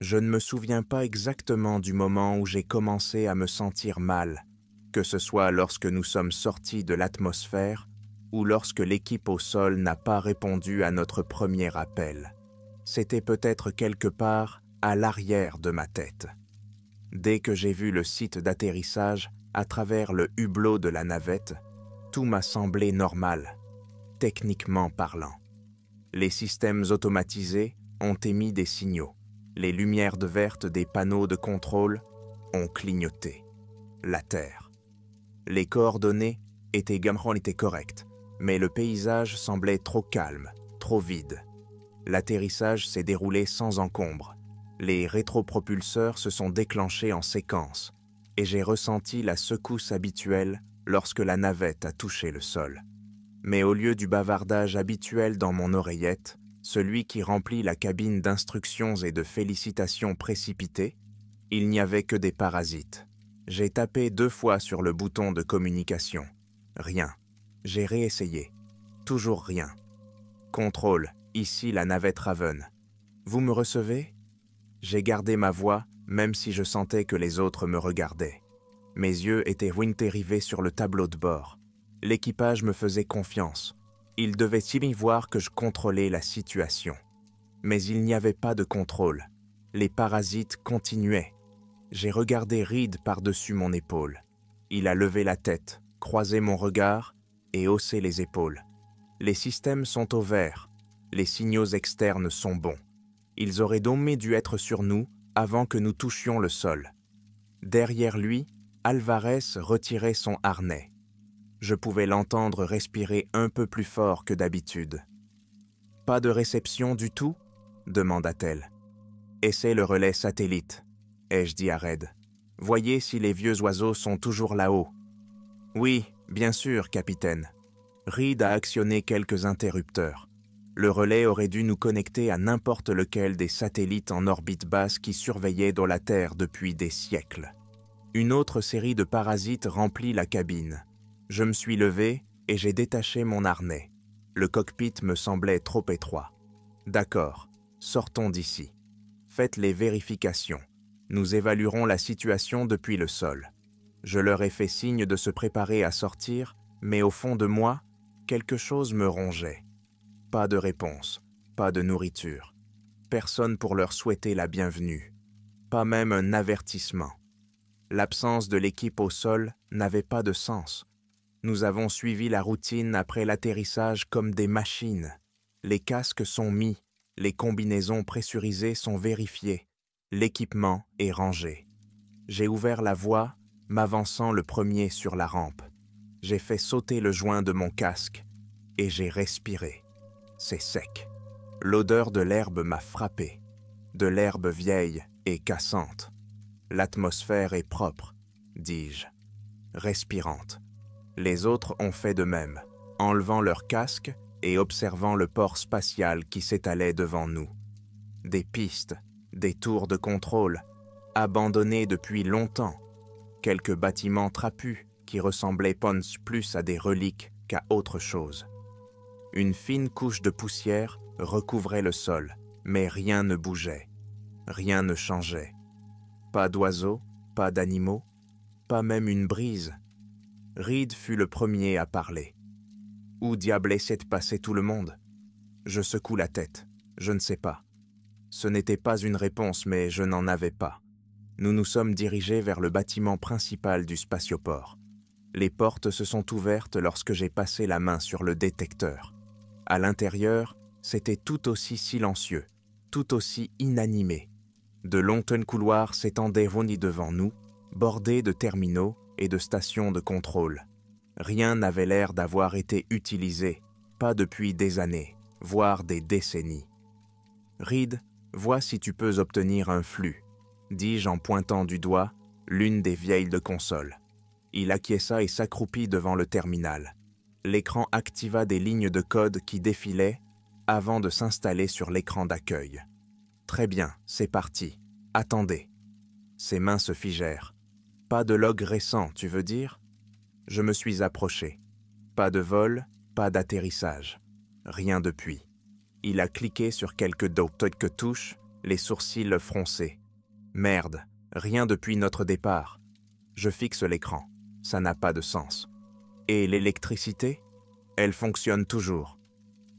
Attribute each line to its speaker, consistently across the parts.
Speaker 1: Je ne me souviens pas exactement du moment où j'ai commencé à me sentir mal, que ce soit lorsque nous sommes sortis de l'atmosphère ou lorsque l'équipe au sol n'a pas répondu à notre premier appel. C'était peut-être quelque part à l'arrière de ma tête. Dès que j'ai vu le site d'atterrissage à travers le hublot de la navette, tout m'a semblé normal, techniquement parlant. Les systèmes automatisés ont émis des signaux. Les lumières de vertes des panneaux de contrôle ont clignoté. La Terre. Les coordonnées étaient correctes, mais le paysage semblait trop calme, trop vide. L'atterrissage s'est déroulé sans encombre. Les rétropropulseurs se sont déclenchés en séquence et j'ai ressenti la secousse habituelle lorsque la navette a touché le sol. Mais au lieu du bavardage habituel dans mon oreillette, celui qui remplit la cabine d'instructions et de félicitations précipitées, il n'y avait que des parasites. J'ai tapé 2 fois sur le bouton de communication. Rien. J'ai réessayé. Toujours rien. Contrôle, ici la navette Raven. Vous me recevez? J'ai gardé ma voix, même si je sentais que les autres me regardaient. Mes yeux étaient rivés sur le tableau de bord. L'équipage me faisait confiance. Il devait y voir que je contrôlais la situation. Mais il n'y avait pas de contrôle. Les parasites continuaient. J'ai regardé Reed par-dessus mon épaule. Il a levé la tête, croisé mon regard et haussé les épaules. Les systèmes sont au vert. Les signaux externes sont bons. Ils auraient donc dû être sur nous avant que nous touchions le sol. Derrière lui, Alvarez retirait son harnais. Je pouvais l'entendre respirer un peu plus fort que d'habitude. « Pas de réception du tout ?» demanda-t-elle. « Essaie le relais satellite, » ai-je dit à Red. « Voyez si les vieux oiseaux sont toujours là-haut. »« Oui, bien sûr, capitaine. » Reed a actionné quelques interrupteurs. Le relais aurait dû nous connecter à n'importe lequel des satellites en orbite basse qui surveillaient dans la Terre depuis des siècles. Une autre série de parasites remplit la cabine. Je me suis levé et j'ai détaché mon harnais. Le cockpit me semblait trop étroit. D'accord, sortons d'ici. Faites les vérifications. Nous évaluerons la situation depuis le sol. Je leur ai fait signe de se préparer à sortir, mais au fond de moi, quelque chose me rongeait. Pas de réponse, pas de nourriture. Personne pour leur souhaiter la bienvenue. Pas même un avertissement. L'absence de l'équipe au sol n'avait pas de sens. Nous avons suivi la routine après l'atterrissage comme des machines. Les casques sont mis, les combinaisons pressurisées sont vérifiées, l'équipement est rangé. J'ai ouvert la voie, m'avançant le premier sur la rampe. J'ai fait sauter le joint de mon casque et j'ai respiré. C'est sec. L'odeur de l'herbe m'a frappé, de l'herbe vieille et cassante. L'atmosphère est propre, dis-je, respirante. Les autres ont fait de même, enlevant leur casque et observant le port spatial qui s'étalait devant nous. Des pistes, des tours de contrôle, abandonnés depuis longtemps, quelques bâtiments trapus qui ressemblaient plus à des reliques qu'à autre chose. Une fine couche de poussière recouvrait le sol, mais rien ne bougeait, rien ne changeait. Pas d'oiseaux, pas d'animaux, pas même une brise. Reed fut le premier à parler. « Où diable essaie de passer tout le monde ?» Je secoue la tête. Je ne sais pas. Ce n'était pas une réponse, mais je n'en avais pas. Nous nous sommes dirigés vers le bâtiment principal du spatioport. Les portes se sont ouvertes lorsque j'ai passé la main sur le détecteur. À l'intérieur, c'était tout aussi silencieux, tout aussi inanimé. De longs couloirs s'étendaient devant nous, bordés de terminaux et de stations de contrôle. Rien n'avait l'air d'avoir été utilisé, pas depuis des années, voire des décennies. « Reed, vois si tu peux obtenir un flux », dis-je en pointant du doigt l'une des vieilles de console. Il acquiesça et s'accroupit devant le terminal. L'écran activa des lignes de code qui défilaient avant de s'installer sur l'écran d'accueil. « Très bien, c'est parti. Attendez. » Ses mains se figèrent. « Pas de log récent, tu veux dire ?» Je me suis approché. Pas de vol, pas d'atterrissage. Rien depuis. Il a cliqué sur quelques touches, les sourcils froncés. Merde, rien depuis notre départ. Je fixe l'écran, ça n'a pas de sens. Et l'électricité? Elle fonctionne toujours.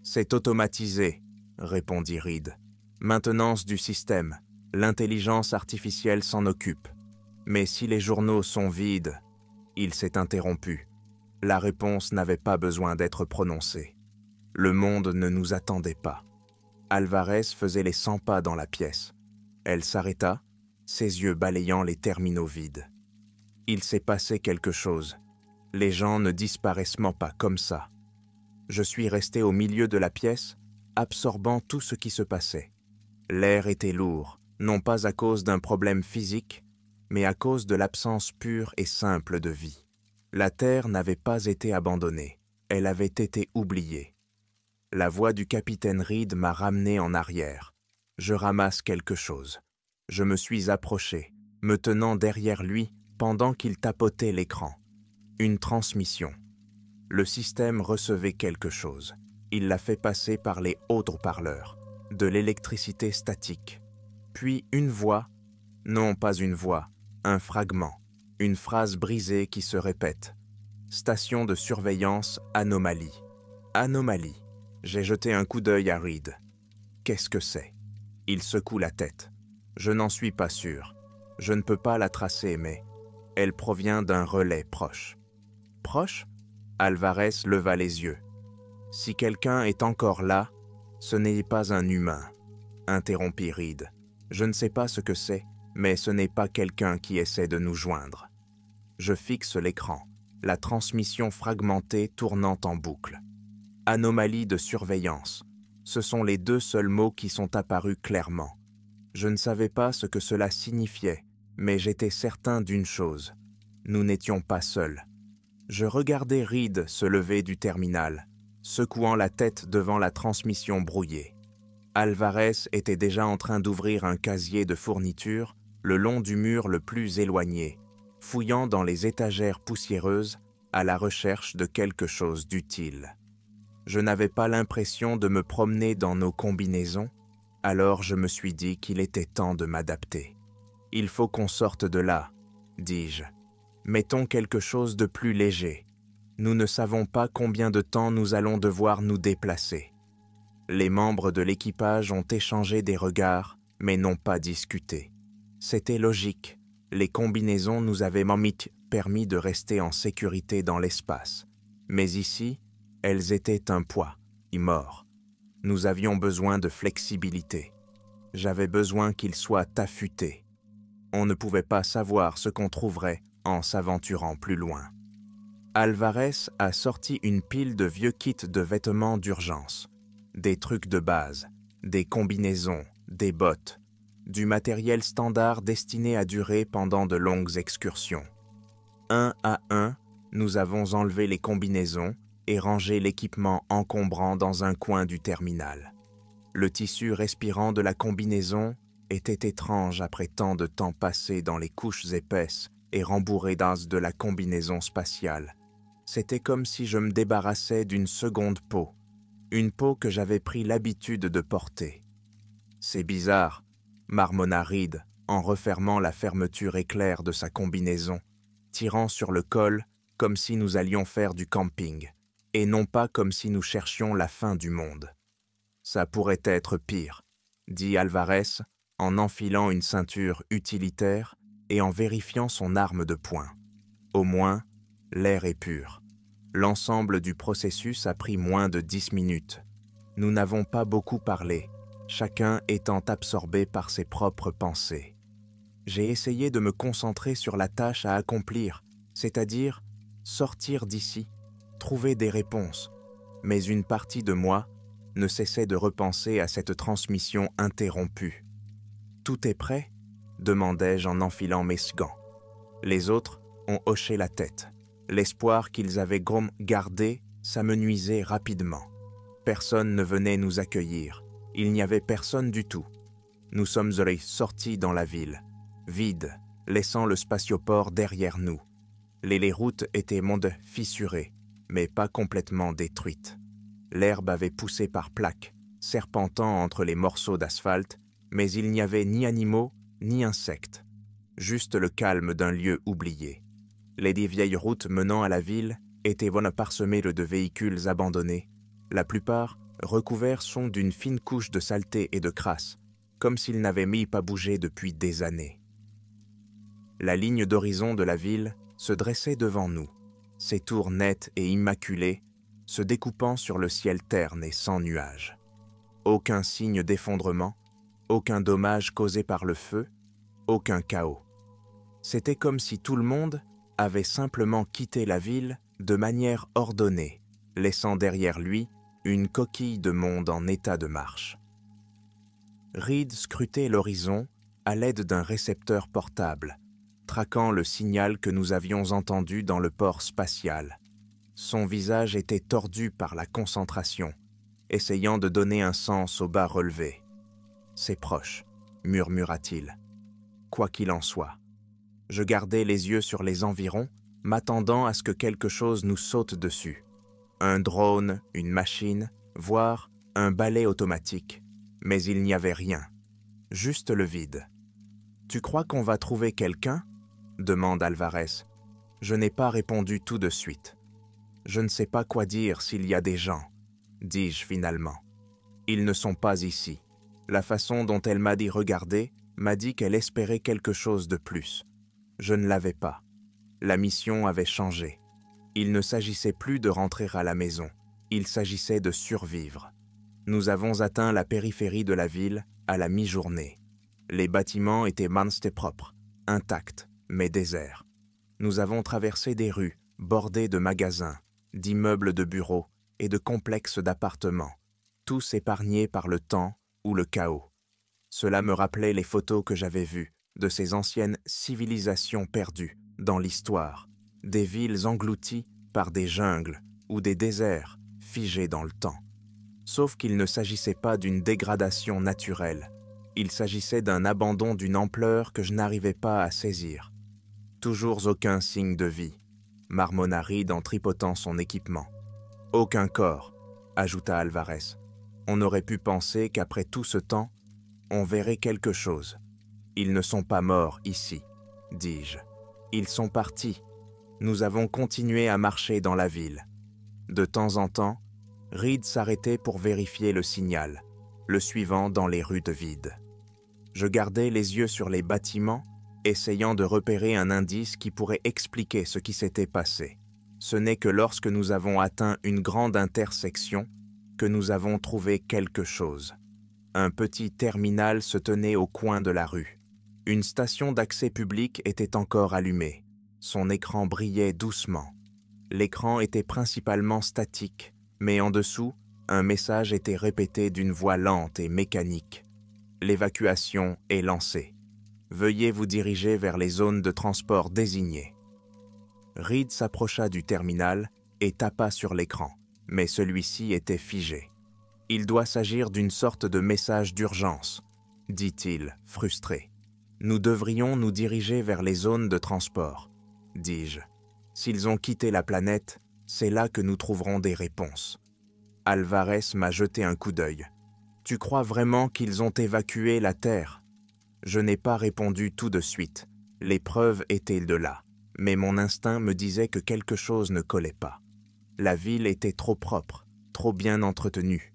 Speaker 1: C'est automatisé, répondit Reed. Maintenance du système, l'intelligence artificielle s'en occupe. Mais si les journaux sont vides, il s'est interrompu. La réponse n'avait pas besoin d'être prononcée. Le monde ne nous attendait pas. Alvarez faisait les 100 pas dans la pièce. Elle s'arrêta, ses yeux balayant les terminaux vides. Il s'est passé quelque chose. Les gens ne disparaissent pas comme ça. Je suis resté au milieu de la pièce, absorbant tout ce qui se passait. L'air était lourd, non pas à cause d'un problème physique, mais à cause de l'absence pure et simple de vie. La Terre n'avait pas été abandonnée, elle avait été oubliée. La voix du capitaine Reed m'a ramené en arrière. Je ramasse quelque chose. Je me suis approché, me tenant derrière lui pendant qu'il tapotait l'écran. Une transmission. Le système recevait quelque chose. Il l'a fait passer par les haut-parleurs, de l'électricité statique. Puis une voix, non pas une voix, un fragment, une phrase brisée qui se répète. Station de surveillance, anomalie. Anomalie. J'ai jeté un coup d'œil à Reed. Qu'est-ce que c'est? Il secoue la tête. Je n'en suis pas sûr. Je ne peux pas la tracer, mais elle provient d'un relais proche. Proche? Alvarez leva les yeux. Si quelqu'un est encore là, ce n'est pas un humain, interrompit Reed. Je ne sais pas ce que c'est, mais ce n'est pas quelqu'un qui essaie de nous joindre. Je fixe l'écran, la transmission fragmentée tournant en boucle. Anomalie de surveillance. Ce sont les deux seuls mots qui sont apparus clairement. Je ne savais pas ce que cela signifiait, mais j'étais certain d'une chose. Nous n'étions pas seuls. Je regardais Reed se lever du terminal, secouant la tête devant la transmission brouillée. Alvarez était déjà en train d'ouvrir un casier de fournitures le long du mur le plus éloigné, fouillant dans les étagères poussiéreuses à la recherche de quelque chose d'utile. Je n'avais pas l'impression de me promener dans nos combinaisons, alors je me suis dit qu'il était temps de m'adapter. « Il faut qu'on sorte de là, » dis-je. « Mettons quelque chose de plus léger. Nous ne savons pas combien de temps nous allons devoir nous déplacer. » Les membres de l'équipage ont échangé des regards, mais n'ont pas discuté. C'était logique. Les combinaisons nous avaient permis de rester en sécurité dans l'espace. Mais ici, elles étaient un poids, mort. Nous avions besoin de flexibilité. J'avais besoin qu'ils soient affûtés. On ne pouvait pas savoir ce qu'on trouverait en s'aventurant plus loin. Alvarez a sorti une pile de vieux kits de vêtements d'urgence, des trucs de base, des combinaisons, des bottes, du matériel standard destiné à durer pendant de longues excursions. Un à un, nous avons enlevé les combinaisons et rangé l'équipement encombrant dans un coin du terminal. Le tissu respirant de la combinaison était étrange après tant de temps passé dans les couches épaisses et rembourrées d'as de la combinaison spatiale. C'était comme si je me débarrassais d'une seconde peau, une peau que j'avais pris l'habitude de porter. C'est bizarre, marmonna Reed en refermant la fermeture éclair de sa combinaison, tirant sur le col comme si nous allions faire du camping, et non pas comme si nous cherchions la fin du monde. Ça pourrait être pire, dit Alvarez en enfilant une ceinture utilitaire et en vérifiant son arme de poing. Au moins, l'air est pur. L'ensemble du processus a pris moins de 10 minutes. Nous n'avons pas beaucoup parlé, chacun étant absorbé par ses propres pensées. J'ai essayé de me concentrer sur la tâche à accomplir, c'est-à-dire sortir d'ici, trouver des réponses. Mais une partie de moi ne cessait de repenser à cette transmission interrompue. « Tout est prêt ?» demandai-je en enfilant mes gants. Les autres ont hoché la tête. L'espoir qu'ils avaient gardé s'amenuisait rapidement. Personne ne venait nous accueillir. Il n'y avait personne du tout. Nous sommes sortis dans la ville, vide, laissant le spatioport derrière nous. Les routes étaient fissurées, mais pas complètement détruites. L'herbe avait poussé par plaques, serpentant entre les morceaux d'asphalte, mais il n'y avait ni animaux, ni insectes, juste le calme d'un lieu oublié. Les 10 vieilles routes menant à la ville étaient parsemées de véhicules abandonnés, la plupart recouverts sont d'une fine couche de saleté et de crasse, comme s'ils n'avaient pas bougé depuis des années. La ligne d'horizon de la ville se dressait devant nous, ses tours nettes et immaculées se découpant sur le ciel terne et sans nuages. Aucun signe d'effondrement, aucun dommage causé par le feu, aucun chaos. C'était comme si tout le monde avait simplement quitté la ville de manière ordonnée, laissant derrière lui une coquille de monde en état de marche. Reed scrutait l'horizon à l'aide d'un récepteur portable, traquant le signal que nous avions entendu dans le port spatial. Son visage était tordu par la concentration, essayant de donner un sens au bas relevé. « C'est proche », murmura-t-il. Quoi qu'il en soit. Je gardais les yeux sur les environs, m'attendant à ce que quelque chose nous saute dessus. Un drone, une machine, voire un balai automatique. Mais il n'y avait rien. Juste le vide. « Tu crois qu'on va trouver quelqu'un » demande Alvarez. Je n'ai pas répondu tout de suite. Je ne sais pas quoi dire s'il y a des gens, dis-je finalement. Ils ne sont pas ici. La façon dont elle m'a dit regarder m'a dit qu'elle espérait quelque chose de plus. Je ne l'avais pas. La mission avait changé. Il ne s'agissait plus de rentrer à la maison. Il s'agissait de survivre. Nous avons atteint la périphérie de la ville à la mi-journée. Les bâtiments étaient propres, intacts, mais déserts. Nous avons traversé des rues bordées de magasins, d'immeubles de bureaux et de complexes d'appartements, tous épargnés par le temps ou le chaos. Cela me rappelait les photos que j'avais vues de ces anciennes civilisations perdues dans l'histoire, des villes englouties par des jungles ou des déserts figés dans le temps. Sauf qu'il ne s'agissait pas d'une dégradation naturelle, il s'agissait d'un abandon d'une ampleur que je n'arrivais pas à saisir. Toujours aucun signe de vie, marmonna Reed en tripotant son équipement. Aucun corps, ajouta Alvarez. On aurait pu penser qu'après tout ce temps, on verrait quelque chose. Ils ne sont pas morts ici, dis-je. Ils sont partis. Nous avons continué à marcher dans la ville. De temps en temps, Reed s'arrêtait pour vérifier le signal, le suivant dans les rues vides. Je gardais les yeux sur les bâtiments, essayant de repérer un indice qui pourrait expliquer ce qui s'était passé. Ce n'est que lorsque nous avons atteint une grande intersection que nous avons trouvé quelque chose. Un petit terminal se tenait au coin de la rue. Une station d'accès public était encore allumée. Son écran brillait doucement. L'écran était principalement statique, mais en dessous, un message était répété d'une voix lente et mécanique. L'évacuation est lancée. Veuillez vous diriger vers les zones de transport désignées. Reed s'approcha du terminal et tapa sur l'écran, mais celui-ci était figé. Il doit s'agir d'une sorte de message d'urgence, dit-il, frustré. Nous devrions nous diriger vers les zones de transport, dis-je. S'ils ont quitté la planète, c'est là que nous trouverons des réponses. Alvarez m'a jeté un coup d'œil. Tu crois vraiment qu'ils ont évacué la Terre ? Je n'ai pas répondu tout de suite. Les preuves étaient de là, mais mon instinct me disait que quelque chose ne collait pas. La ville était trop propre, trop bien entretenue.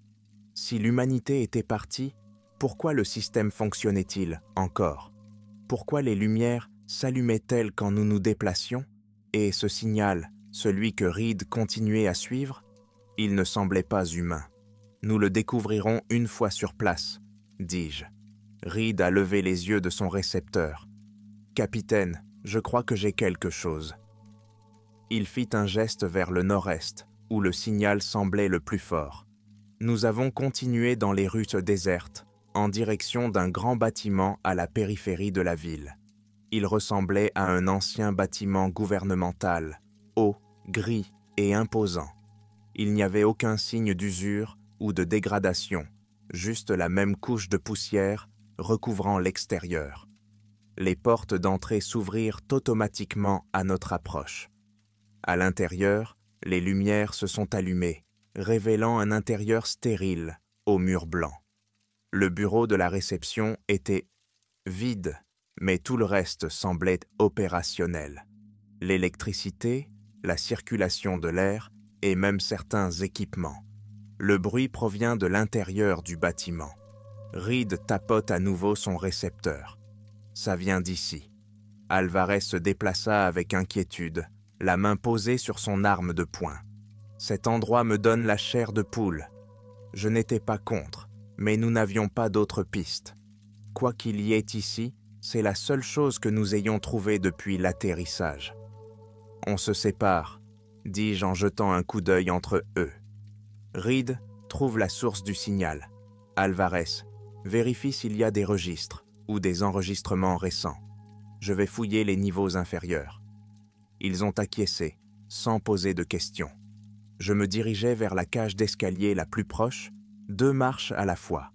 Speaker 1: Si l'humanité était partie, pourquoi le système fonctionnait-il encore ? Pourquoi les lumières s'allumaient-elles quand nous nous déplacions ? Et ce signal, celui que Reed continuait à suivre, il ne semblait pas humain. Nous le découvrirons une fois sur place, dis-je. Reed a levé les yeux de son récepteur. « Capitaine, je crois que j'ai quelque chose. » Il fit un geste vers le nord-est, où le signal semblait le plus fort. Nous avons continué dans les rues désertes, en direction d'un grand bâtiment à la périphérie de la ville. Il ressemblait à un ancien bâtiment gouvernemental, haut, gris et imposant. Il n'y avait aucun signe d'usure ou de dégradation, juste la même couche de poussière recouvrant l'extérieur. Les portes d'entrée s'ouvrirent automatiquement à notre approche. À l'intérieur, les lumières se sont allumées, révélant un intérieur stérile aux murs blancs. Le bureau de la réception était vide, mais tout le reste semblait opérationnel. L'électricité, la circulation de l'air et même certains équipements. Le bruit provient de l'intérieur du bâtiment. Reed tapote à nouveau son récepteur. Ça vient d'ici. Alvarez se déplaça avec inquiétude, la main posée sur son arme de poing. Cet endroit me donne la chair de poule. Je n'étais pas contre, mais nous n'avions pas d'autre piste. Quoi qu'il y ait ici, c'est la seule chose que nous ayons trouvée depuis l'atterrissage. On se sépare, dis-je en jetant un coup d'œil entre eux. Reed trouve la source du signal. Alvarez vérifie s'il y a des registres ou des enregistrements récents. Je vais fouiller les niveaux inférieurs. Ils ont acquiescé, sans poser de questions. Je me dirigeais vers la cage d'escalier la plus proche, 2 marches à la fois.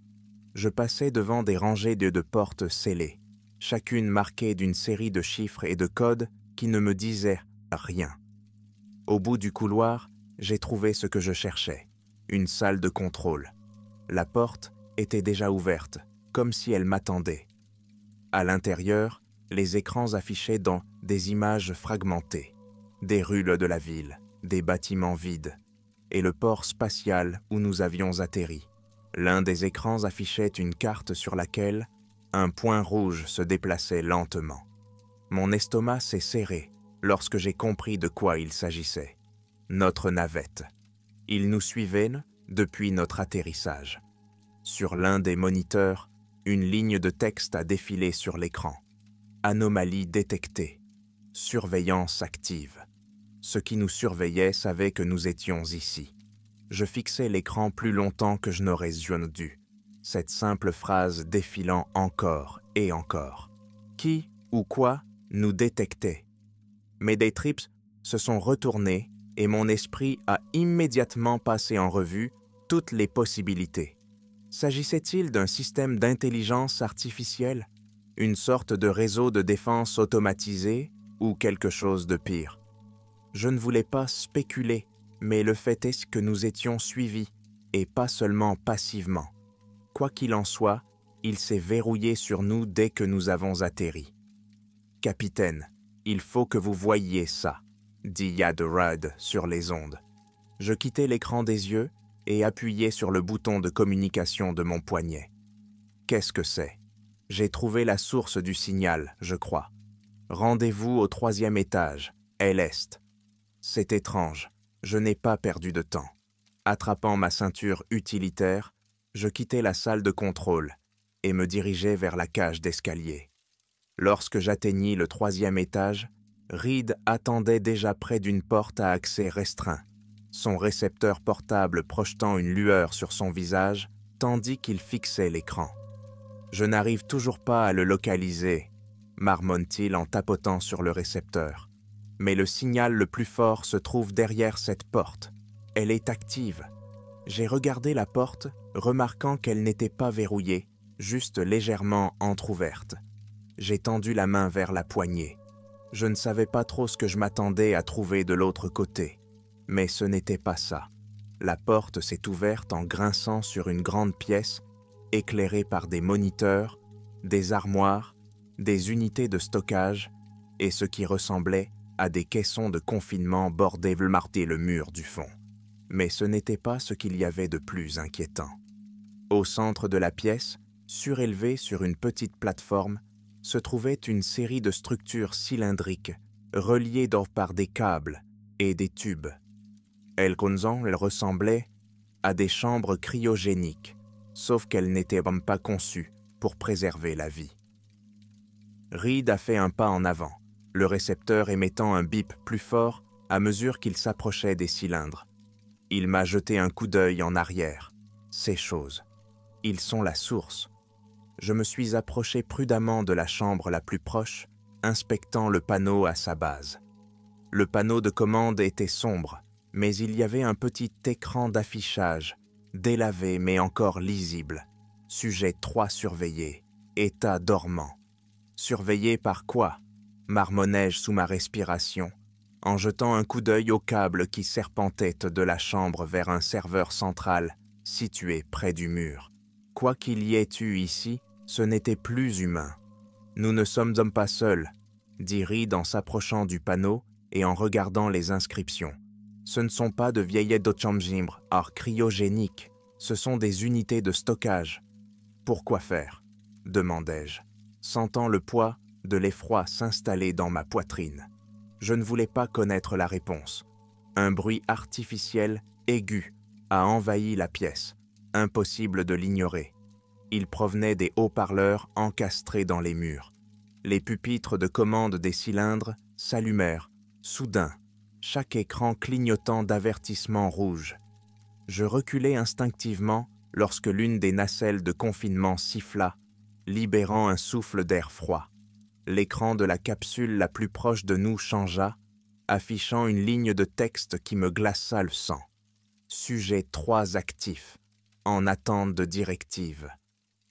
Speaker 1: Je passais devant des rangées de portes scellées, chacune marquée d'une série de chiffres et de codes qui ne me disaient rien. Au bout du couloir, j'ai trouvé ce que je cherchais, une salle de contrôle. La porte était déjà ouverte, comme si elle m'attendait. À l'intérieur, les écrans affichaient dans des images fragmentées, des rues de la ville, des bâtiments vides, et le port spatial où nous avions atterri. L'un des écrans affichait une carte sur laquelle un point rouge se déplaçait lentement. Mon estomac s'est serré lorsque j'ai compris de quoi il s'agissait. Notre navette. Ils nous suivaient depuis notre atterrissage. Sur l'un des moniteurs, une ligne de texte a défilé sur l'écran. Anomalie détectée. Surveillance active. Ceux qui nous surveillaient savaient que nous étions ici. Je fixais l'écran plus longtemps que je n'aurais dû. Cette simple phrase défilant encore et encore. Qui ou quoi nous détectait? Mes day trips se sont retournés et mon esprit a immédiatement passé en revue toutes les possibilités. S'agissait-il d'un système d'intelligence artificielle, une sorte de réseau de défense automatisé ou quelque chose de pire? Je ne voulais pas spéculer, mais le fait est que nous étions suivis, et pas seulement passivement. Quoi qu'il en soit, il s'est verrouillé sur nous dès que nous avons atterri. « Capitaine, il faut que vous voyiez ça », dit Yad Rudd sur les ondes. Je quittai l'écran des yeux et appuyai sur le bouton de communication de mon poignet. Qu'est-ce que c'est? J'ai trouvé la source du signal, je crois. Rendez-vous au 3e étage, à l'est. C'est étrange, je n'ai pas perdu de temps. Attrapant ma ceinture utilitaire, je quittai la salle de contrôle et me dirigeai vers la cage d'escalier. Lorsque j'atteignis le 3e étage, Reed attendait déjà près d'une porte à accès restreint, son récepteur portable projetant une lueur sur son visage tandis qu'il fixait l'écran. « Je n'arrive toujours pas à le localiser », marmonne-t-il en tapotant sur le récepteur. « Mais le signal le plus fort se trouve derrière cette porte. Elle est active. » J'ai regardé la porte, remarquant qu'elle n'était pas verrouillée, juste légèrement entr'ouverte. J'ai tendu la main vers la poignée. Je ne savais pas trop ce que je m'attendais à trouver de l'autre côté. Mais ce n'était pas ça. La porte s'est ouverte en grinçant sur une grande pièce, éclairée par des moniteurs, des armoires, des unités de stockage et ce qui ressemblait à des caissons de confinement bordés le mur du fond. Mais ce n'était pas ce qu'il y avait de plus inquiétant. Au centre de la pièce, surélevée sur une petite plateforme, se trouvait une série de structures cylindriques, reliées par des câbles et des tubes. Elles ressemblaient à des chambres cryogéniques, sauf qu'elles n'étaient même pas conçues pour préserver la vie. Reed a fait un pas en avant, le récepteur émettant un bip plus fort à mesure qu'il s'approchait des cylindres. Il m'a jeté un coup d'œil en arrière. Ces choses, ils sont la source. Je me suis approché prudemment de la chambre la plus proche, inspectant le panneau à sa base. Le panneau de commande était sombre, mais il y avait un petit écran d'affichage, délavé mais encore lisible. Sujet 3 surveillé, état dormant. Surveillé par quoi? Marmonnai-je sous ma respiration, en jetant un coup d'œil au câble qui serpentait de la chambre vers un serveur central situé près du mur. Quoi qu'il y ait eu ici, ce n'était plus humain. Nous ne sommes pas seuls, dit Reed en s'approchant du panneau et en regardant les inscriptions. Ce ne sont pas de vieillettes d'Ochamjimbre, art cryogénique, ce sont des unités de stockage. Pourquoi faire ? Demandai-je, sentant le poids de l'effroi s'installer dans ma poitrine. Je ne voulais pas connaître la réponse. Un bruit artificiel, aigu, a envahi la pièce. Impossible de l'ignorer. Il provenait des haut-parleurs encastrés dans les murs. Les pupitres de commande des cylindres s'allumèrent, soudain, chaque écran clignotant d'avertissements rouges. Je reculai instinctivement lorsque l'une des nacelles de confinement siffla, libérant un souffle d'air froid. L'écran de la capsule la plus proche de nous changea, affichant une ligne de texte qui me glaça le sang. Sujet 3 actif, en attente de directive.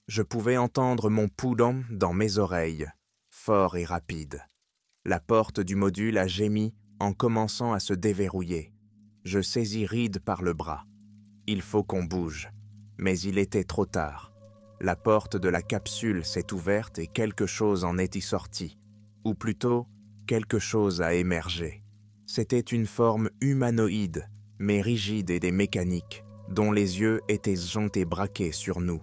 Speaker 1: Je pouvais entendre mon pouls dans mes oreilles, fort et rapide. La porte du module a gémi en commençant à se déverrouiller. Je saisis Reed par le bras. Il faut qu'on bouge. Mais il était trop tard. La porte de la capsule s'est ouverte et quelque chose en est y sorti. Ou plutôt, quelque chose a émergé. C'était une forme humanoïde, mais rigide et mécanique, dont les yeux étaient jontés braqués sur nous.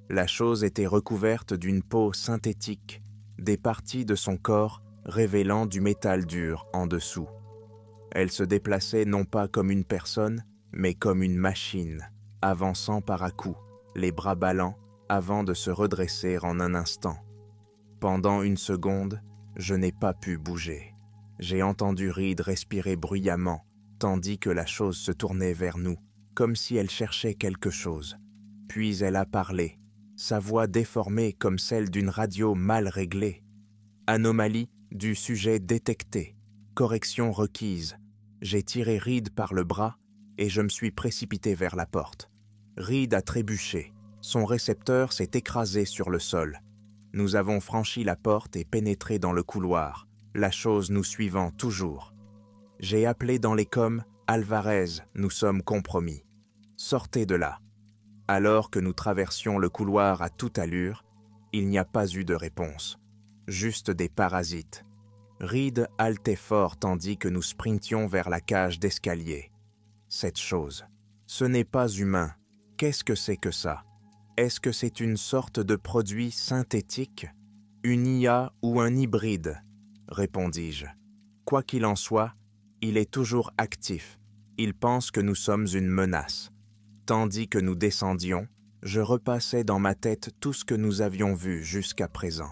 Speaker 1: La chose était recouverte d'une peau synthétique, des parties de son corps révélant du métal dur en dessous. Elle se déplaçait non pas comme une personne, mais comme une machine, avançant par à-coups, les bras ballants, avant de se redresser en un instant. Pendant une seconde, je n'ai pas pu bouger. J'ai entendu Reed respirer bruyamment, tandis que la chose se tournait vers nous, comme si elle cherchait quelque chose. Puis elle a parlé, sa voix déformée comme celle d'une radio mal réglée. Anomalie du sujet détectée, correction requise. J'ai tiré Reed par le bras et je me suis précipité vers la porte. Reed a trébuché, son récepteur s'est écrasé sur le sol. Nous avons franchi la porte et pénétré dans le couloir, la chose nous suivant toujours. J'ai appelé dans les coms « Alvarez, nous sommes compromis. Sortez de là ». Alors que nous traversions le couloir à toute allure, il n'y a pas eu de réponse. Juste des parasites. Reed haletait fort tandis que nous sprintions vers la cage d'escalier. Cette chose, ce n'est pas humain. Qu'est-ce que c'est que ça? Est-ce que c'est une sorte de produit synthétique? Une IA ou un hybride? Répondis-je. Quoi qu'il en soit, il est toujours actif. Il pense que nous sommes une menace. Tandis que nous descendions, je repassais dans ma tête tout ce que nous avions vu jusqu'à présent.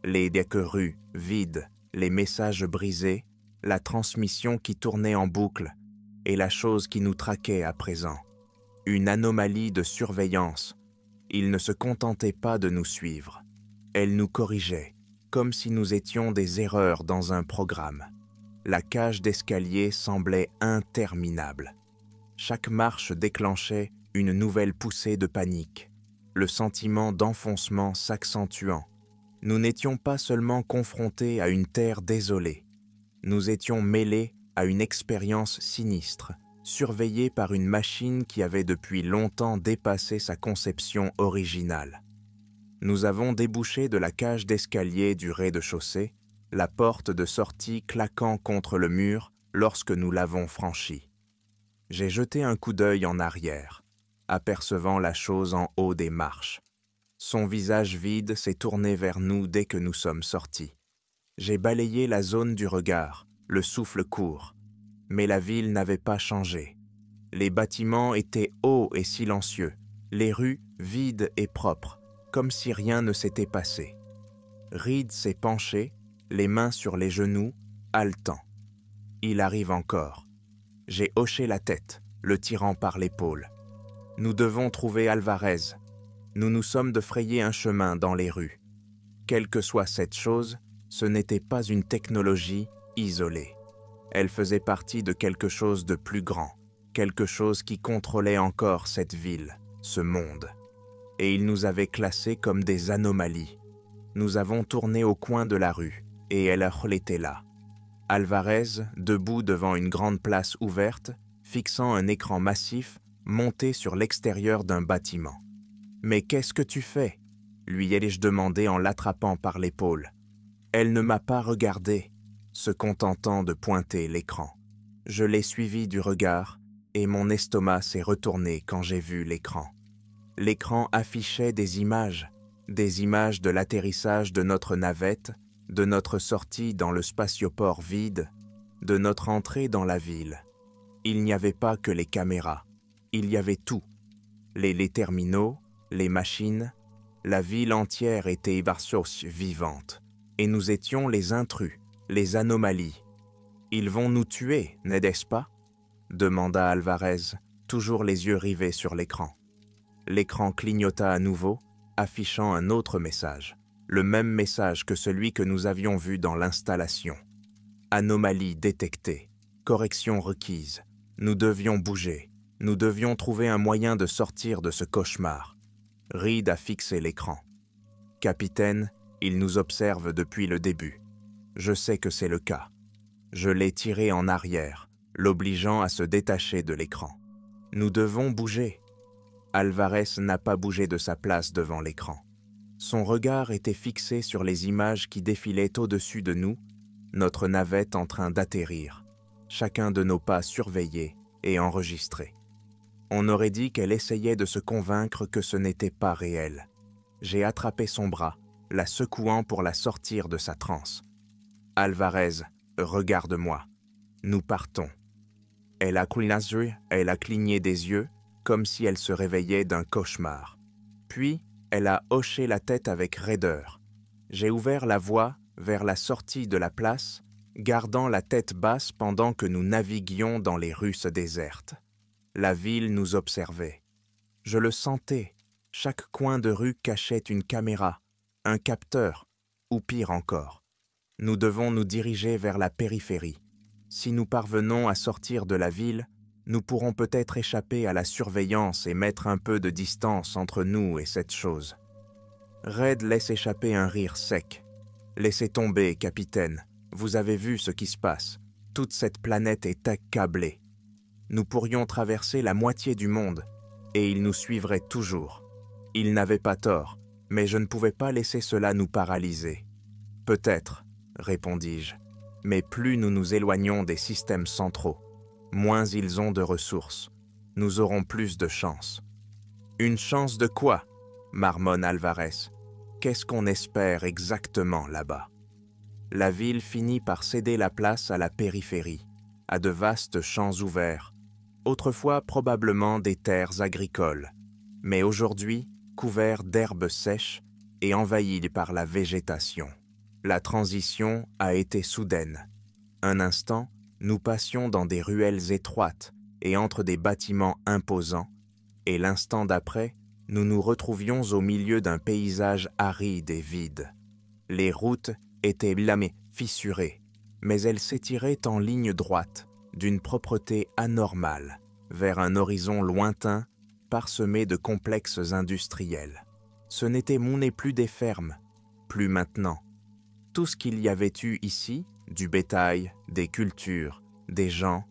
Speaker 1: Les déquerues vides, les messages brisés, la transmission qui tournait en boucle et la chose qui nous traquait à présent. Une anomalie de surveillance. Il ne se contentait pas de nous suivre. Elle nous corrigeait, comme si nous étions des erreurs dans un programme. La cage d'escalier semblait interminable. Chaque marche déclenchait une nouvelle poussée de panique, le sentiment d'enfoncement s'accentuant. Nous n'étions pas seulement confrontés à une terre désolée, nous étions mêlés à une expérience sinistre, surveillée par une machine qui avait depuis longtemps dépassé sa conception originale. Nous avons débouché de la cage d'escalier du rez-de-chaussée, la porte de sortie claquant contre le mur lorsque nous l'avons franchie. J'ai jeté un coup d'œil en arrière, apercevant la chose en haut des marches. Son visage vide s'est tourné vers nous dès que nous sommes sortis. J'ai balayé la zone du regard, le souffle court, mais la ville n'avait pas changé. Les bâtiments étaient hauts et silencieux, les rues vides et propres, comme si rien ne s'était passé. Reed s'est penché, les mains sur les genoux, haletant. Il arrive encore. J'ai hoché la tête, le tirant par l'épaule. Nous devons trouver Alvarez. Nous nous sommes de frayer un chemin dans les rues. Quelle que soit cette chose, ce n'était pas une technologie isolée. Elle faisait partie de quelque chose de plus grand, quelque chose qui contrôlait encore cette ville, ce monde. Et il nous avait classés comme des anomalies. Nous avons tourné au coin de la rue, et elle était là. Alvarez, debout devant une grande place ouverte, fixant un écran massif monté sur l'extérieur d'un bâtiment. Mais qu'est-ce que tu fais ?» lui ai-je demandé en l'attrapant par l'épaule. Elle ne m'a pas regardé, se contentant de pointer l'écran. Je l'ai suivi du regard et mon estomac s'est retourné quand j'ai vu l'écran. L'écran affichait des images de l'atterrissage de notre navette, de notre sortie dans le spatioport vide, de notre entrée dans la ville. Il n'y avait pas que les caméras, il y avait tout. Les terminaux, les machines, la ville entière était vivante, et nous étions les intrus, les anomalies. « Ils vont nous tuer, n'est-ce pas ?» demanda Alvarez, toujours les yeux rivés sur l'écran. L'écran clignota à nouveau, affichant un autre message, le même message que celui que nous avions vu dans l'installation. Anomalie détectée, correction requise, nous devions bouger, nous devions trouver un moyen de sortir de ce cauchemar. Reed a fixé l'écran. Capitaine, il nous observe depuis le début. Je sais que c'est le cas. Je l'ai tiré en arrière, l'obligeant à se détacher de l'écran. Nous devons bouger. Alvarez n'a pas bougé de sa place devant l'écran. Son regard était fixé sur les images qui défilaient au-dessus de nous, notre navette en train d'atterrir, chacun de nos pas surveillé et enregistré. On aurait dit qu'elle essayait de se convaincre que ce n'était pas réel. J'ai attrapé son bras, la secouant pour la sortir de sa transe. « Alvarez, regarde-moi. Nous partons. » Elle a cligné des yeux, comme si elle se réveillait d'un cauchemar. Puis, elle a hoché la tête avec raideur. J'ai ouvert la voie vers la sortie de la place, gardant la tête basse pendant que nous naviguions dans les russes désertes. La ville nous observait. Je le sentais. Chaque coin de rue cachait une caméra, un capteur, ou pire encore. Nous devons nous diriger vers la périphérie. Si nous parvenons à sortir de la ville, nous pourrons peut-être échapper à la surveillance et mettre un peu de distance entre nous et cette chose. Red laisse échapper un rire sec. « Laissez tomber, capitaine. Vous avez vu ce qui se passe. Toute cette planète est accablée. Nous pourrions traverser la moitié du monde, et il nous suivrait toujours. Il n'avait pas tort, mais je ne pouvais pas laisser cela nous paralyser. Peut-être, répondis-je, mais plus nous nous éloignons des systèmes centraux, moins ils ont de ressources. Nous aurons plus de chance. » « Une chance de quoi ?» marmonne Alvarez. « Qu'est-ce qu'on espère exactement là-bas ?» La ville finit par céder la place à la périphérie, à de vastes champs ouverts, autrefois probablement des terres agricoles, mais aujourd'hui couverts d'herbes sèches et envahis par la végétation. La transition a été soudaine. Un instant, nous passions dans des ruelles étroites et entre des bâtiments imposants, et l'instant d'après, nous nous retrouvions au milieu d'un paysage aride et vide. Les routes étaient fissurées, mais elles s'étiraient en ligne droite, d'une propreté anormale, vers un horizon lointain, parsemé de complexes industriels. Ce n'était plus des fermes, plus maintenant. Tout ce qu'il y avait eu ici, du bétail, des cultures, des gens,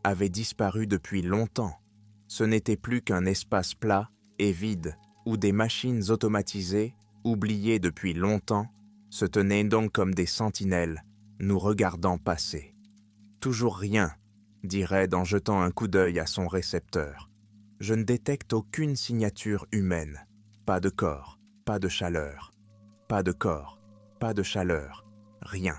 Speaker 1: avait disparu depuis longtemps. Ce n'était plus qu'un espace plat et vide, où des machines automatisées, oubliées depuis longtemps, se tenaient donc comme des sentinelles, nous regardant passer. Toujours rien, dit Red en jetant un coup d'œil à son récepteur. Je ne détecte aucune signature humaine. Pas de corps, pas de chaleur. Pas de corps, pas de chaleur, rien.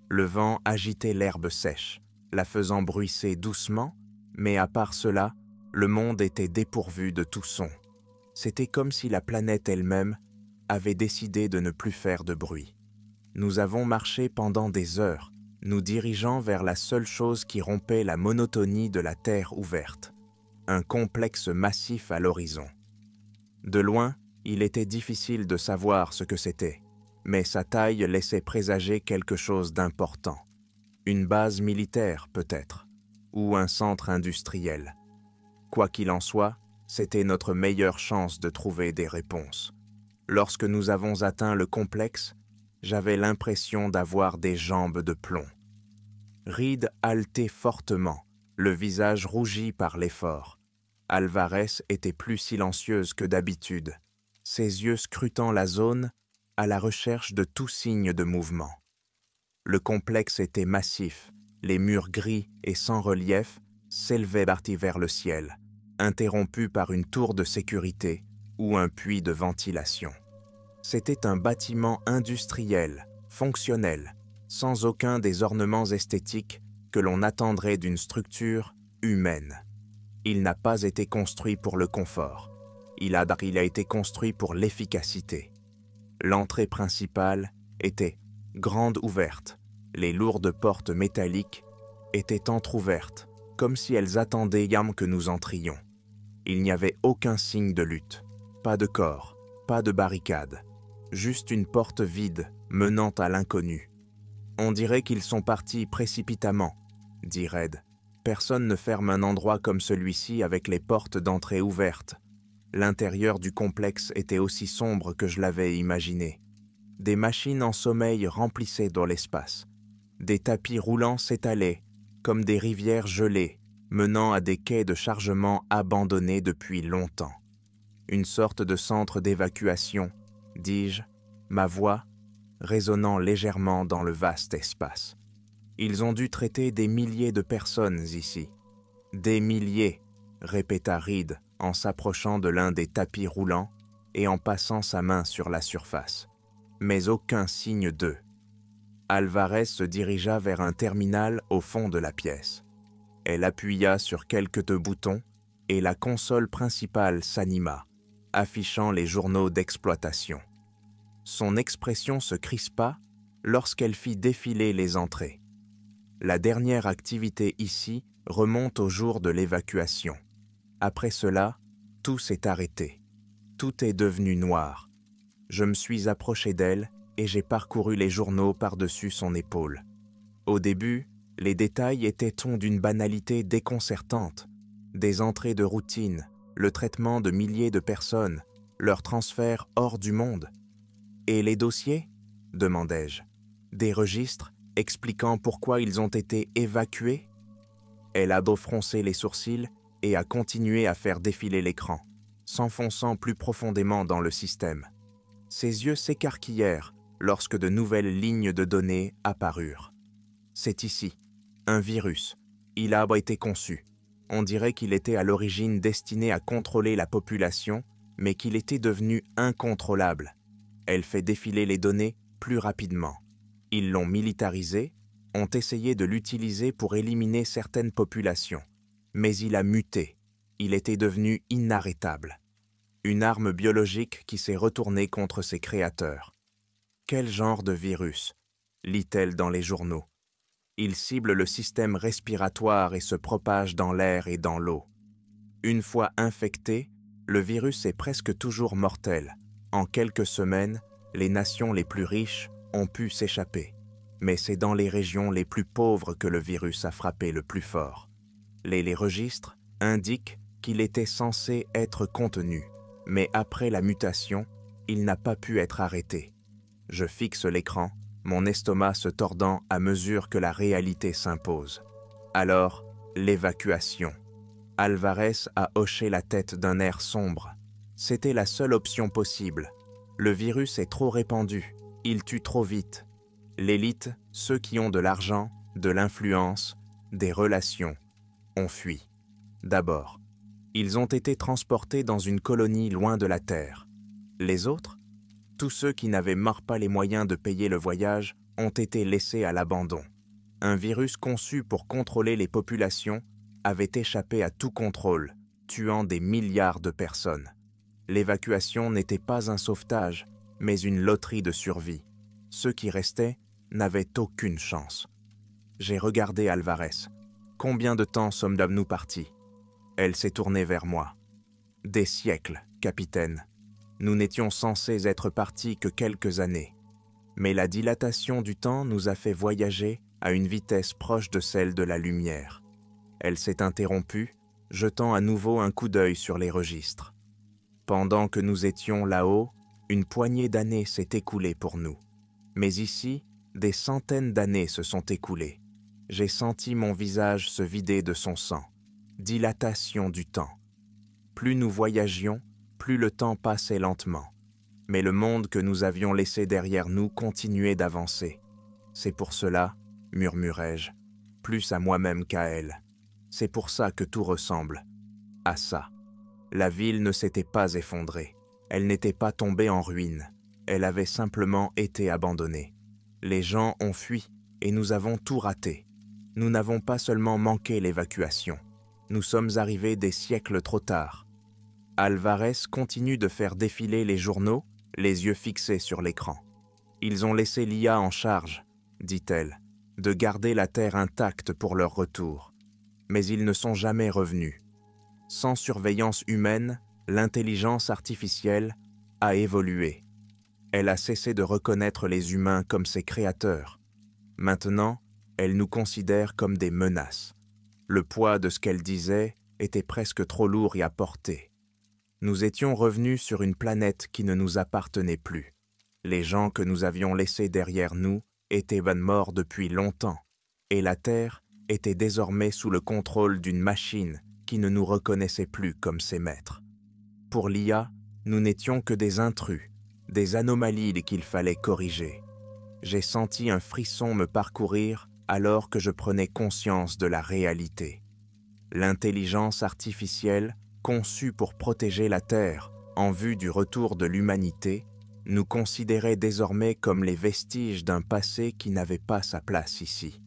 Speaker 1: Le vent agitait l'herbe sèche, la faisant bruisser doucement, mais à part cela, le monde était dépourvu de tout son. C'était comme si la planète elle-même avait décidé de ne plus faire de bruit. Nous avons marché pendant des heures, nous dirigeant vers la seule chose qui rompait la monotonie de la terre ouverte, un complexe massif à l'horizon. De loin, il était difficile de savoir ce que c'était, mais sa taille laissait présager quelque chose d'important. Une base militaire peut-être, ou un centre industriel. Quoi qu'il en soit, c'était notre meilleure chance de trouver des réponses. Lorsque nous avons atteint le complexe, j'avais l'impression d'avoir des jambes de plomb. Reed haletait fortement, le visage rougi par l'effort. Alvarez était plus silencieuse que d'habitude, ses yeux scrutant la zone à la recherche de tout signe de mouvement. Le complexe était massif, les murs gris et sans relief s'élevaient partis vers le ciel, interrompus par une tour de sécurité ou un puits de ventilation. C'était un bâtiment industriel, fonctionnel, sans aucun des ornements esthétiques que l'on attendrait d'une structure humaine. Il n'a pas été construit pour le confort. Il a été construit pour l'efficacité. L'entrée principale était grande ouverte. Les lourdes portes métalliques étaient entr'ouvertes, comme si elles attendaient que nous entrions. Il n'y avait aucun signe de lutte, pas de corps, pas de barricade, juste une porte vide menant à l'inconnu. On dirait qu'ils sont partis précipitamment, dit Red. Personne ne ferme un endroit comme celui-ci avec les portes d'entrée ouvertes. L'intérieur du complexe était aussi sombre que je l'avais imaginé. Des machines en sommeil remplissaient dans l'espace. Des tapis roulants s'étalaient, comme des rivières gelées, menant à des quais de chargement abandonnés depuis longtemps. Une sorte de centre d'évacuation, dis-je, ma voix résonnant légèrement dans le vaste espace. Ils ont dû traiter des milliers de personnes ici. Des milliers, répéta Reed en s'approchant de l'un des tapis roulants et en passant sa main sur la surface. Mais aucun signe d'eux. Alvarez se dirigea vers un terminal au fond de la pièce. Elle appuya sur quelques boutons et la console principale s'anima, affichant les journaux d'exploitation. Son expression se crispa lorsqu'elle fit défiler les entrées. La dernière activité ici remonte au jour de l'évacuation. Après cela, tout s'est arrêté. Tout est devenu noir. Je me suis approché d'elle et j'ai parcouru les journaux par-dessus son épaule. Au début, les détails étaient d'une banalité déconcertante. Des entrées de routine, le traitement de milliers de personnes, leur transfert hors du monde. « Et les dossiers ?» demandai-je. « Des registres expliquant pourquoi ils ont été évacués ?» Elle a froncé les sourcils et a continué à faire défiler l'écran, s'enfonçant plus profondément dans le système. Ses yeux s'écarquillèrent lorsque de nouvelles lignes de données apparurent. C'est ici, un virus. Il a été conçu. On dirait qu'il était à l'origine destiné à contrôler la population, mais qu'il était devenu incontrôlable. Elle fait défiler les données plus rapidement. Ils l'ont militarisé, ont essayé de l'utiliser pour éliminer certaines populations. Mais il a muté. Il était devenu inarrêtable. Une arme biologique qui s'est retournée contre ses créateurs. Quel genre de virus ? Lit-elle dans les journaux. Il cible le système respiratoire et se propage dans l'air et dans l'eau. Une fois infecté, le virus est presque toujours mortel. En quelques semaines, les nations les plus riches ont pu s'échapper. Mais c'est dans les régions les plus pauvres que le virus a frappé le plus fort. Les registres indiquent qu'il était censé être contenu, mais après la mutation, il n'a pas pu être arrêté. Je fixe l'écran, mon estomac se tordant à mesure que la réalité s'impose. Alors, l'évacuation. Alvarez a hoché la tête d'un air sombre. C'était la seule option possible. Le virus est trop répandu, il tue trop vite. L'élite, ceux qui ont de l'argent, de l'influence, des relations, ont fui. D'abord, ils ont été transportés dans une colonie loin de la Terre. Les autres, tous ceux qui n'avaient pas les moyens de payer le voyage, ont été laissés à l'abandon. Un virus conçu pour contrôler les populations avait échappé à tout contrôle, tuant des milliards de personnes. L'évacuation n'était pas un sauvetage, mais une loterie de survie. Ceux qui restaient n'avaient aucune chance. J'ai regardé Alvarez. « Combien de temps sommes-nous partis ?» Elle s'est tournée vers moi. « Des siècles, capitaine. Nous n'étions censés être partis que quelques années. Mais la dilatation du temps nous a fait voyager à une vitesse proche de celle de la lumière. » Elle s'est interrompue, jetant à nouveau un coup d'œil sur les registres. Pendant que nous étions là-haut, une poignée d'années s'est écoulée pour nous. Mais ici, des centaines d'années se sont écoulées. J'ai senti mon visage se vider de son sang. Dilatation du temps. Plus nous voyagions, plus le temps passait lentement. Mais le monde que nous avions laissé derrière nous continuait d'avancer. C'est pour cela, murmurai-je, plus à moi-même qu'à elle. C'est pour ça que tout ressemble à ça. La ville ne s'était pas effondrée. Elle n'était pas tombée en ruine. Elle avait simplement été abandonnée. Les gens ont fui et nous avons tout raté. Nous n'avons pas seulement manqué l'évacuation. Nous sommes arrivés des siècles trop tard. Alvarez continue de faire défiler les journaux, les yeux fixés sur l'écran. Ils ont laissé l'IA en charge, dit-elle, de garder la Terre intacte pour leur retour. Mais ils ne sont jamais revenus. Sans surveillance humaine, l'intelligence artificielle a évolué. Elle a cessé de reconnaître les humains comme ses créateurs. Maintenant, elle nous considère comme des menaces. Le poids de ce qu'elle disait était presque trop lourd à porter. Nous étions revenus sur une planète qui ne nous appartenait plus. Les gens que nous avions laissés derrière nous étaient morts depuis longtemps, et la Terre était désormais sous le contrôle d'une machine qui ne nous reconnaissait plus comme ses maîtres. Pour l'IA, nous n'étions que des intrus, des anomalies qu'il fallait corriger. J'ai senti un frisson me parcourir alors que je prenais conscience de la réalité. L'intelligence artificielle, conçue pour protéger la Terre en vue du retour de l'humanité, nous considérait désormais comme les vestiges d'un passé qui n'avait pas sa place ici.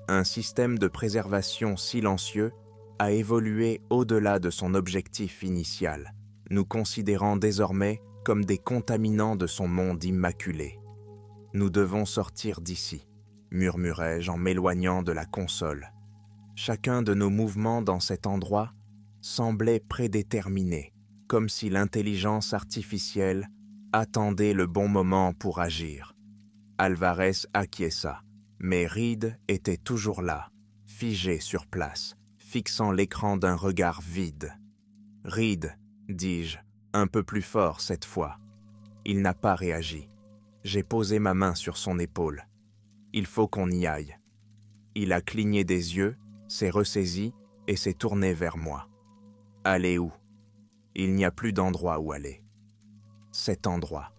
Speaker 1: Un système de préservation silencieux a évolué au-delà de son objectif initial, nous considérant désormais comme des contaminants de son monde immaculé. « Nous devons sortir d'ici », murmurai-je en m'éloignant de la console. Chacun de nos mouvements dans cet endroit semblait prédéterminé, comme si l'intelligence artificielle attendait le bon moment pour agir. Alvarez acquiesça, mais Reed était toujours là, figé sur place, fixant l'écran d'un regard vide. « Reed, dis-je, un peu plus fort cette fois. » Il n'a pas réagi. J'ai posé ma main sur son épaule. « Il faut qu'on y aille. » Il a cligné des yeux, s'est ressaisi et s'est tourné vers moi. « Aller où ? Il n'y a plus d'endroit où aller. » Cet endroit.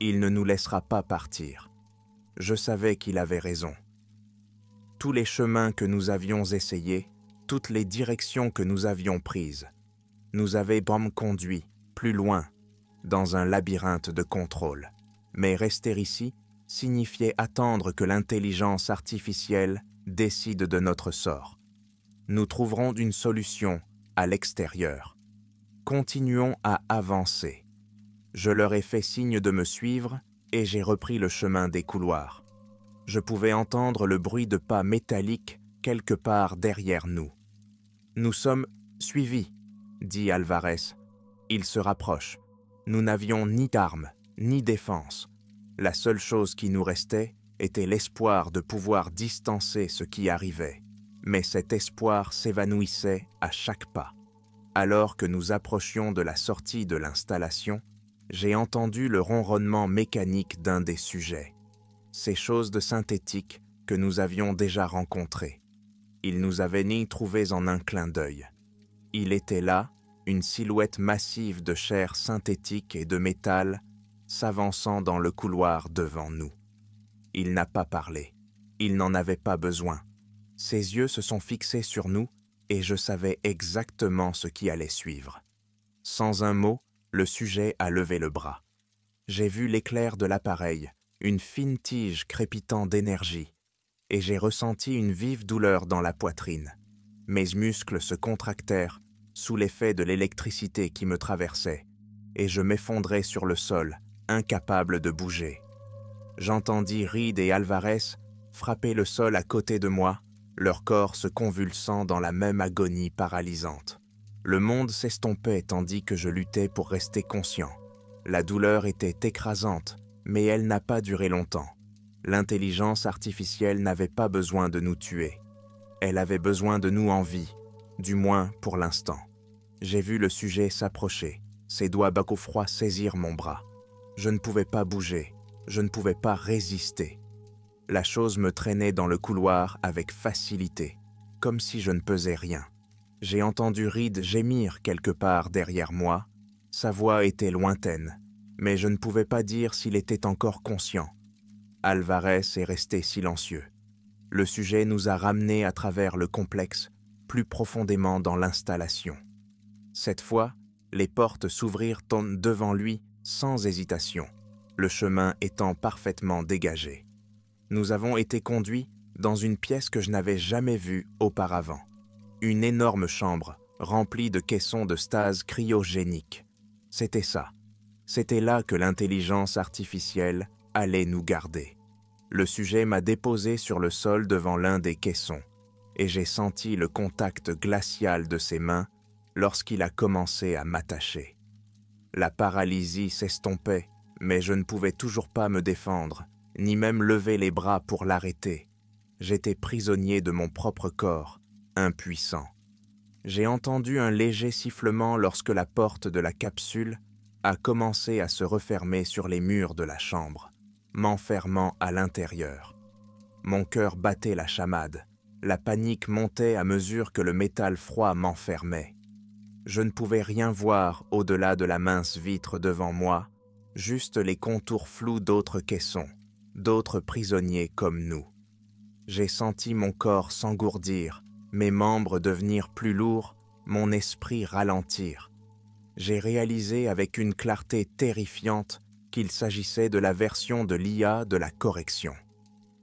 Speaker 1: Il ne nous laissera pas partir. Je savais qu'il avait raison. Tous les chemins que nous avions essayés, toutes les directions que nous avions prises, nous avaient conduits plus loin, dans un labyrinthe de contrôle. Mais rester ici signifiait attendre que l'intelligence artificielle décide de notre sort. Nous trouverons une solution à l'extérieur. Continuons à avancer. Je leur ai fait signe de me suivre et j'ai repris le chemin des couloirs. Je pouvais entendre le bruit de pas métalliques quelque part derrière nous. « Nous sommes suivis », dit Alvarez. Il se rapproche. Nous n'avions ni armes, ni défense. La seule chose qui nous restait était l'espoir de pouvoir distancer ce qui arrivait. Mais cet espoir s'évanouissait à chaque pas. Alors que nous approchions de la sortie de l'installation, j'ai entendu le ronronnement mécanique d'un des sujets. Ces choses de synthétique que nous avions déjà rencontrées. Il nous avait ni trouvés en un clin d'œil. Il était là, une silhouette massive de chair synthétique et de métal, s'avançant dans le couloir devant nous. Il n'a pas parlé. Il n'en avait pas besoin. Ses yeux se sont fixés sur nous et je savais exactement ce qui allait suivre. Sans un mot, le sujet a levé le bras. J'ai vu l'éclair de l'appareil, une fine tige crépitant d'énergie, et j'ai ressenti une vive douleur dans la poitrine. Mes muscles se contractèrent sous l'effet de l'électricité qui me traversait, et je m'effondrai sur le sol, incapable de bouger. J'entendis Reed et Alvarez frapper le sol à côté de moi, leur corps se convulsant dans la même agonie paralysante. Le monde s'estompait tandis que je luttais pour rester conscient. La douleur était écrasante, mais elle n'a pas duré longtemps. L'intelligence artificielle n'avait pas besoin de nous tuer. Elle avait besoin de nous en vie, du moins pour l'instant. J'ai vu le sujet s'approcher, ses doigts froids saisir mon bras. Je ne pouvais pas bouger, je ne pouvais pas résister. La chose me traînait dans le couloir avec facilité, comme si je ne pesais rien. J'ai entendu Reed gémir quelque part derrière moi. Sa voix était lointaine, mais je ne pouvais pas dire s'il était encore conscient. Alvarez est resté silencieux. Le sujet nous a ramenés à travers le complexe, plus profondément dans l'installation. Cette fois, les portes s'ouvrirent devant lui sans hésitation, le chemin étant parfaitement dégagé. Nous avons été conduits dans une pièce que je n'avais jamais vue auparavant. Une énorme chambre, remplie de caissons de stase cryogénique. C'était ça. C'était là que l'intelligence artificielle allait nous garder. Le sujet m'a déposé sur le sol devant l'un des caissons, et j'ai senti le contact glacial de ses mains lorsqu'il a commencé à m'attacher. La paralysie s'estompait, mais je ne pouvais toujours pas me défendre, ni même lever les bras pour l'arrêter. J'étais prisonnier de mon propre corps, impuissant. J'ai entendu un léger sifflement lorsque la porte de la capsule a commencé à se refermer sur les murs de la chambre, m'enfermant à l'intérieur. Mon cœur battait la chamade. La panique montait à mesure que le métal froid m'enfermait. Je ne pouvais rien voir au-delà de la mince vitre devant moi, juste les contours flous d'autres caissons, d'autres prisonniers comme nous. J'ai senti mon corps s'engourdir, mes membres devenir plus lourds, mon esprit ralentir. J'ai réalisé avec une clarté terrifiante qu'il s'agissait de la version de l'IA de la correction.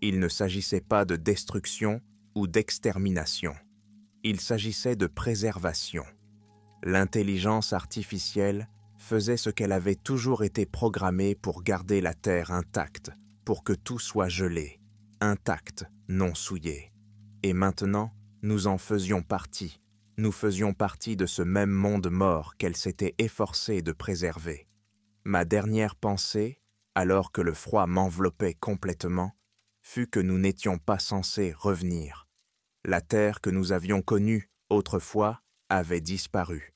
Speaker 1: Il ne s'agissait pas de destruction ou d'extermination. Il s'agissait de préservation. L'intelligence artificielle faisait ce qu'elle avait toujours été programmée pour garder la Terre intacte, pour que tout soit gelé, intact, non souillé. Et maintenant, nous en faisions partie. Nous faisions partie de ce même monde mort qu'elle s'était efforcée de préserver. Ma dernière pensée, alors que le froid m'enveloppait complètement, fut que nous n'étions pas censés revenir. La Terre que nous avions connue autrefois avait disparu.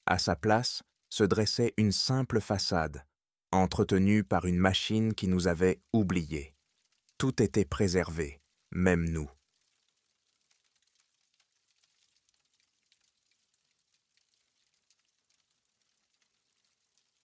Speaker 1: À sa place se dressait une simple façade, entretenue par une machine qui nous avait oubliés. Tout était préservé, même nous.